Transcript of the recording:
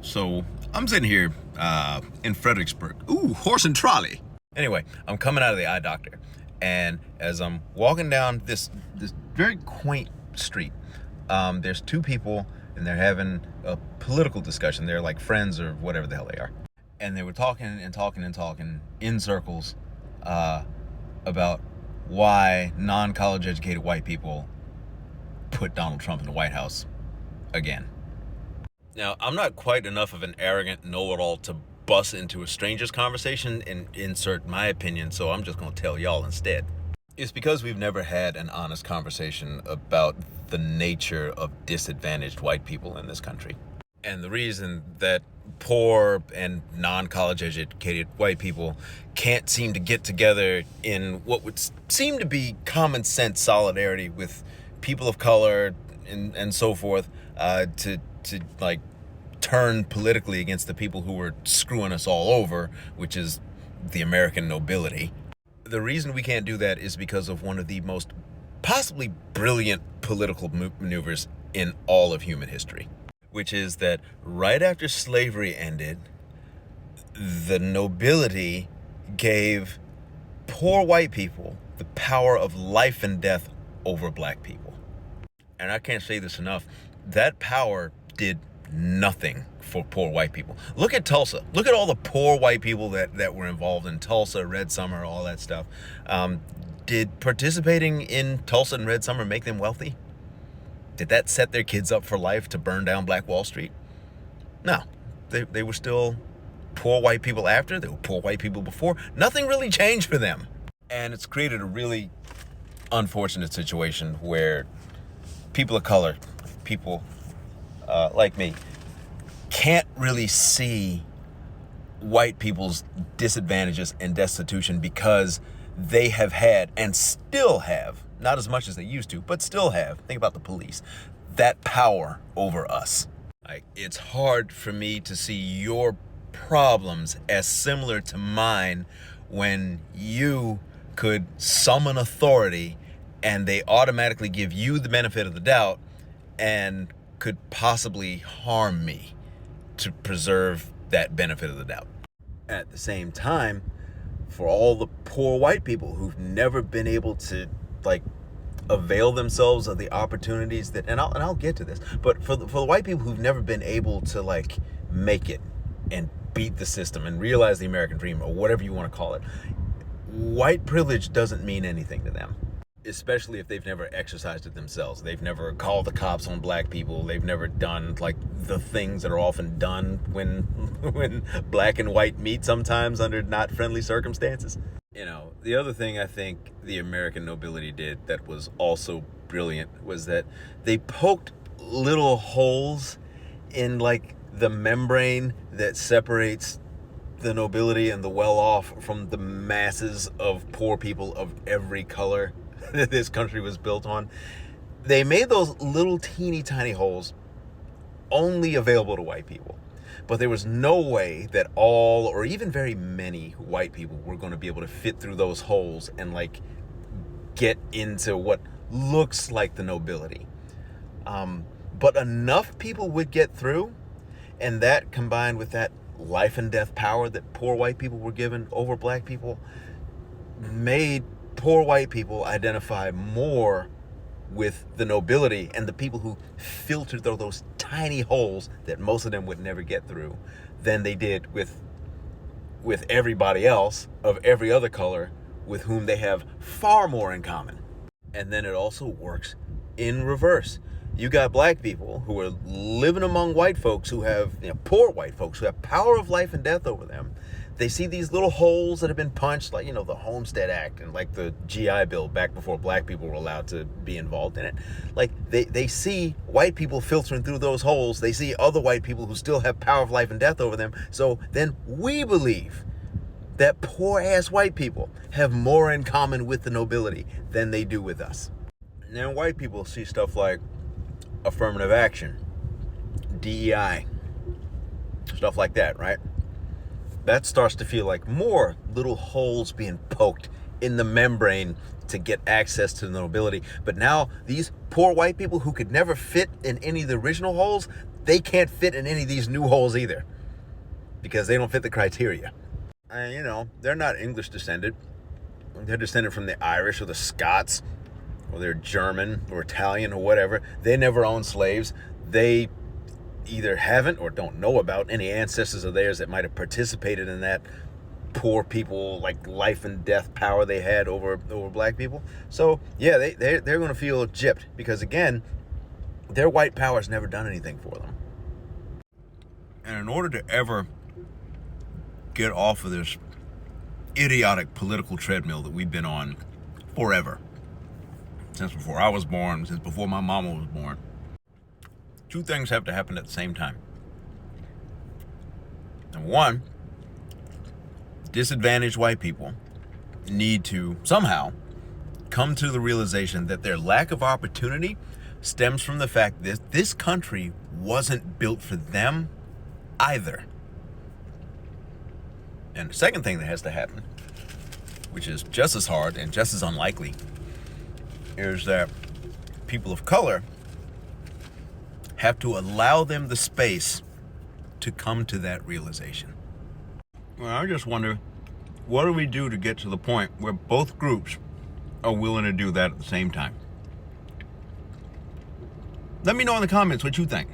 So I'm sitting here in Fredericksburg. Ooh, horse and trolley. Anyway, I'm coming out of the eye doctor, and as I'm walking down this very quaint street, there's two people, and they're having a political discussion. They're like friends or whatever the hell they are, and they were talking and talking and talking in circles about why non-college educated white people put Donald Trump in the White House again. Now, I'm not quite enough of an arrogant know-it-all to bust into a stranger's conversation and insert my opinion, so I'm just going to tell y'all instead. It's because we've never had an honest conversation about the nature of disadvantaged white people in this country. And the reason that poor and non-college educated white people can't seem to get together in what would seem to be common sense solidarity with people of color and so forth, to like turn politically against the people who were screwing us all over, which is the American nobility. The reason we can't do that is because of one of the most possibly brilliant political maneuvers in all of human history, which is that right after slavery ended, the nobility gave poor white people the power of life and death over black people. And I can't say this enough, that power did nothing for poor white people. Look at Tulsa. Look at all the poor white people that were involved in Tulsa, Red Summer, all that stuff. Did participating in Tulsa and Red Summer make them wealthy? Did that set their kids up for life to burn down Black Wall Street? No. They were still poor white people after. They were poor white people before. Nothing really changed for them. And it's created a really unfortunate situation where people of color, people like me, can't really see white people's disadvantages and destitution because they have had and still have, not as much as they used to, but still have, think about the police, that power over us. Like, it's hard for me to see your problems as similar to mine when you could summon authority and they automatically give you the benefit of the doubt and could possibly harm me to preserve that benefit of the doubt. At the same time, for all the poor white people who've never been able to avail themselves of the opportunities that, and I'll get to this, but for the white people who've never been able to make it and beat the system and realize the American dream, or whatever you want to call it, white privilege doesn't mean anything to them. Especially if they've never exercised it themselves. They've never called the cops on black people. They've never done the things that are often done when black and white meet, sometimes under not friendly circumstances. The other thing I think the American nobility did that was also brilliant was that they poked little holes in the membrane that separates the nobility and the well-off from the masses of poor people of every color that this country was built on. They made those little teeny tiny holes only available to white people. But there was no way that all, or even very many white people were going to be able to fit through those holes and get into what looks like the nobility. But enough people would get through, and that combined with that life and death power that poor white people were given over black people made poor white people identify more with the nobility and the people who filtered through those tiny holes that most of them would never get through than they did with everybody else of every other color with whom they have far more in common. And then it also works in reverse. You got black people who are living among white folks who have, poor white folks who have power of life and death over them. They see these little holes that have been punched, the Homestead Act and the GI Bill back before black people were allowed to be involved in it. They see white people filtering through those holes. They see other white people who still have power of life and death over them. So then we believe that poor ass white people have more in common with the nobility than they do with us. Now white people see stuff like affirmative action, DEI, stuff like that, right? That starts to feel like more little holes being poked in the membrane to get access to the nobility. But now these poor white people who could never fit in any of the original holes, they can't fit in any of these new holes either because they don't fit the criteria. And, you know, they're not English descended. They're descended from the Irish or the Scots, or they're German or Italian or whatever. They never owned slaves. They either haven't or don't know about any ancestors of theirs that might have participated in that poor people, like, life and death power they had over black people. So yeah, they're going to feel gypped because, again, their white power's never done anything for them. And in order to ever get off of this idiotic political treadmill that we've been on forever, since before I was born, since before my mama was born, two things have to happen at the same time. Number one, disadvantaged white people need to somehow come to the realization that their lack of opportunity stems from the fact that this country wasn't built for them either. And the second thing that has to happen, which is just as hard and just as unlikely, is that people of color have to allow them the space to come to that realization. Well, I just wonder, what do we do to get to the point where both groups are willing to do that at the same time? Let me know in the comments what you think.